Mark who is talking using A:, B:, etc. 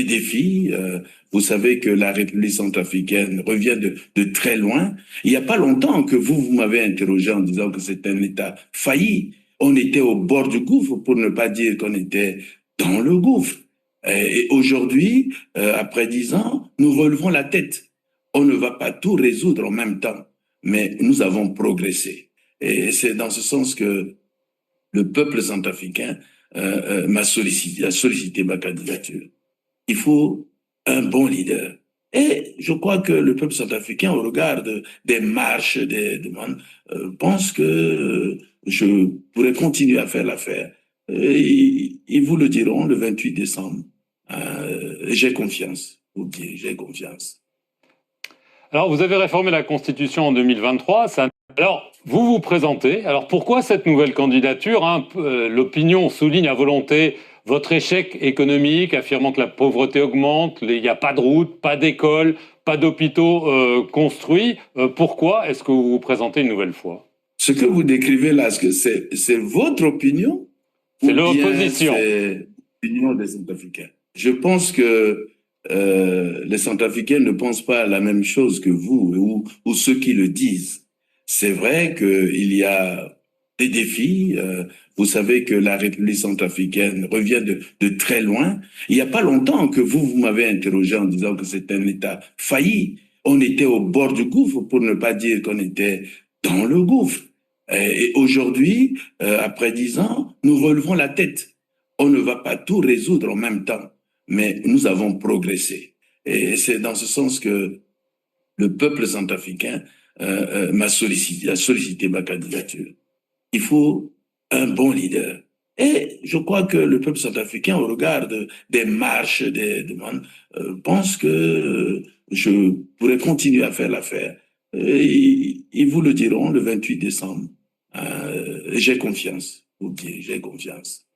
A: des défis. Vous savez que la République centrafricaine revient de très loin. Il n'y a pas longtemps que vous m'avez interrogé en disant que c'est un État failli. On était au bord du gouffre, pour ne pas dire qu'on était dans le gouffre. Et aujourd'hui, après 10 ans, nous relevons la tête. On ne va pas tout résoudre en même temps, mais nous avons progressé. Et c'est dans ce sens que le peuple centrafricain a sollicité ma candidature. Il faut un bon leader. Et je crois que le peuple centrafricain, au regard des marches, des demandes, pense que je pourrais continuer à faire l'affaire. Ils vous le diront le 28 décembre. J'ai confiance, vous dire, j'ai confiance.
B: Alors, vous avez réformé la Constitution en 2023. Alors, vous vous présentez. Alors, pourquoi cette nouvelle candidature, hein? L'opinion souligne à volonté votre échec économique, affirmant que la pauvreté augmente, il n'y a pas de route, pas d'école, pas d'hôpitaux construits. Pourquoi est-ce que vous vous présentez une nouvelle fois?
A: Ce que vous décrivez là, est-ce que c'est votre opinion
B: C'est
A: ou bien
B: l'opposition.
A: c'est l'opinion des Centrafricains? Je pense que les Centrafricains ne pensent pas la même chose que vous ou ceux qui le disent. C'est vrai qu'il y a des défis. Vous savez que la République centrafricaine revient de très loin. Il n'y a pas longtemps que vous m'avez interrogé en disant que c'est un État failli. On était au bord du gouffre, pour ne pas dire qu'on était dans le gouffre. Et aujourd'hui, après 10 ans, nous relevons la tête. On ne va pas tout résoudre en même temps, mais nous avons progressé. Et c'est dans ce sens que le peuple centrafricain a sollicité ma candidature. Il faut un bon leader. Et je crois que le peuple centrafricain, au regard des marches, des demandes, pense que je pourrais continuer à faire l'affaire. Ils vous le diront le 28 décembre. J'ai confiance, vous dire, j'ai confiance.